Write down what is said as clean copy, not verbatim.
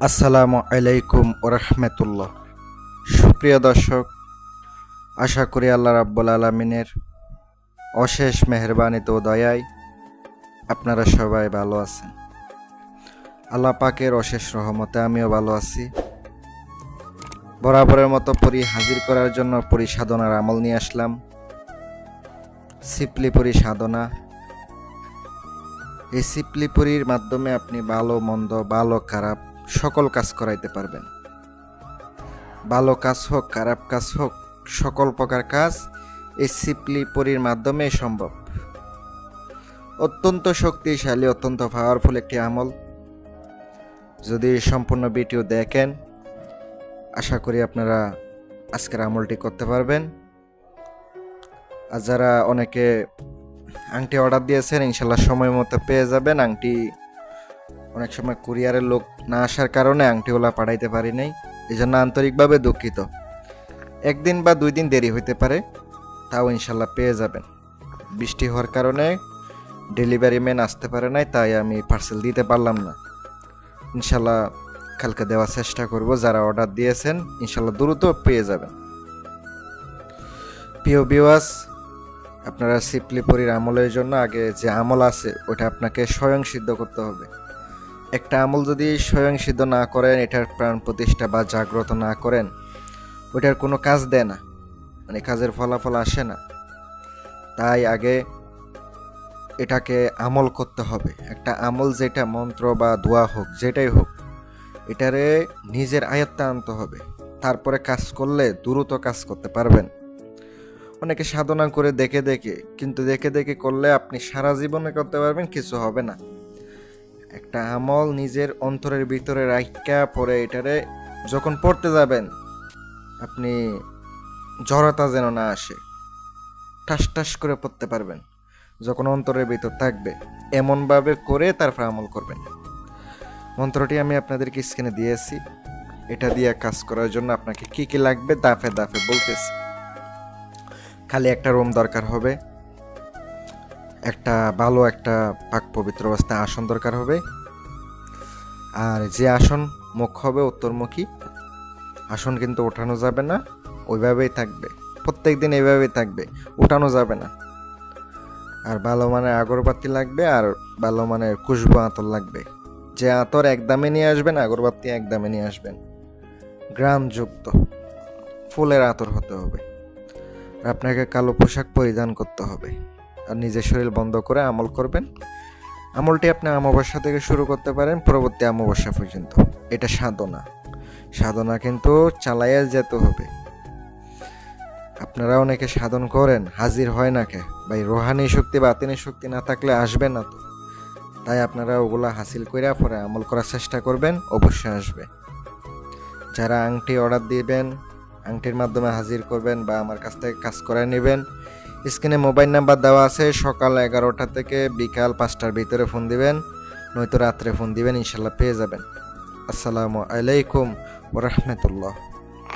আসসালামু আলাইকুম ওরহমতুল্লাহ। সুপ্রিয় দর্শক, আশা করি আল্লাহ রাব্বুল আলামিনের অশেষ মেহেরবানিতে ও দয়ায় আপনারা সবাই ভালো আছেন। আল্লাহ পাকের অশেষ রহমতে আমিও ভালো আছি। বরাবরের মতো হাজির করার জন্য সাধনার আমল নিয়ে আসলাম। সিপলি সাধনা। এই সিপলিপুরির মাধ্যমে আপনি ভালো মন্দ, ভালো খারাপ সকল কাজ করাইতে পারবেন। ভালো কাজ হোক, খারাপ কাজ হোক, সকল প্রকার কাজ এই সিপলিপুরির মাধ্যমে সম্ভব। অত্যন্ত শক্তিশালী, অত্যন্ত পাওয়ারফুল একটি আমল। যদি সম্পূর্ণ ভিডিও দেখেন, আশা করি আপনারা আজকের আমলটি করতে পারবেন। আর যারা অনেকে আংটি অর্ডার দিয়েছেন, ইনশাল্লাহ সময় মতো পেয়ে যাবেন। আংটি অনেক সময় কুরিয়ারের লোক না আসার কারণে আংটিওলা পাঠাইতে পারি নাই, এই জন্য আন্তরিকভাবে দুঃখিত। একদিন বা 2 দিন দেরি হইতে পারে, তাও ইনশাল্লাহ পেয়ে যাবেন। বৃষ্টি হওয়ার কারণে ডেলিভারি ম্যান আসতে পারে নাই, তাই আমি পার্সেল দিতে পারলাম না। ইনশাল্লাহ কালকে দেওয়ার চেষ্টা করব। যারা অর্ডার দিয়েছেন ইনশাল্লাহ দ্রুত পেয়ে যাবেন। প্রিয় ভিউয়ার্স, আপনারা সিপলিপুরির আমলের জন্য আগে যে আমল আছে ওটা আপনাকে স্বয়ং সিদ্ধ করতে হবে। একটা আমল যদি স্বয়ং সিদ্ধ না করেন, এটার প্রাণ প্রতিষ্ঠা বা জাগ্রত না করেন, ওটার কোনো কাজ দেয় না, মানে কাজের ফলাফল আসে না। তাই আগে এটাকে আমল করতে হবে। একটা আমল, যেটা মন্ত্র বা দোয়া হোক, যেটাই হোক, এটারে নিজের আয়ত্তে আনতে হবে। তারপরে কাজ করলে দ্রুত কাজ করতে পারবেন। অনেকে সাধনা করে দেখে দেখে, কিন্তু দেখে দেখে করলে আপনি সারা জীবনে করতে পারবেন, কিছু হবে না। একটা আমল নিজের অন্তরের ভিতরে রাখা পরে এটারে যখন পড়তে যাবেন, আপনি জড়তা যেন না আসে, ঠাস ঠাস করে পড়তে পারবেন। যখন অন্তরের ভিতর থাকবে, এমনভাবে করে তারপর আমল করবেন। মন্ত্রটি আমি আপনাদেরকে স্ক্রিনে দিয়েছি। এটা দিয়ে কাজ করার জন্য আপনাকে কি কি লাগবে দাফে দাফে বলতেছি। খালি একটা রুম দরকার হবে, একটা ভালো একটা পাক পবিত্র অবস্থায় আসন দরকার হবে। আর যে আসন মুখ হবে উত্তরমুখী, আসন কিন্তু ওঠানো যাবে না, ওইভাবেই থাকবে, প্রত্যেক দিন এইভাবেই থাকবে, ওঠানো যাবে না। আর ভালো মানের আগরবাতি লাগবে, আর ভালো মানের খুশবু আতর লাগবে। যে আতর একদমে নিয়ে আসবেন, আগরবাতি একদমে নিয়ে আসবেন, গ্রামযুক্ত ফুলের আতর হতে হবে। আর আপনাকে কালো পোশাক পরিধান করতে হবে। আর নিজের শরীর বন্ধ করে আমল করবেন। আমলটি আপনি অমাবস্যা থেকে শুরু করতে পারেন পরবর্তী অমাবস্যা পর্যন্ত। এটা সাধনা কিন্তু চালাইয়া যেতে হবে। আপনারা অনেকে সাধন করেন, হাজির হয় না কে ভাই? রোহানি শক্তি, বাতিনি শক্তি না থাকলে আসবে না তো। তাই আপনারা ওগুলা হাসিল করে পরে আমল করার চেষ্টা করবেন, অবশ্যই আসবে। যারা আংটি অর্ডার দিবেন, আংটির মাধ্যমে হাজির করবেন বা আমার কাছ থেকে কাজ করায় নেবেন, স্ক্রিনে মোবাইল নাম্বার দেওয়া আছে। সকাল 11টা থেকে বিকাল 5টার ভিতরে ফোন দিবেন, নয়তো রাত্রে ফোন দিবেন, ইনশাল্লাহ পেয়ে যাবেন। আসসালামু আলাইকুম ওয়া রাহমাতুল্লাহ।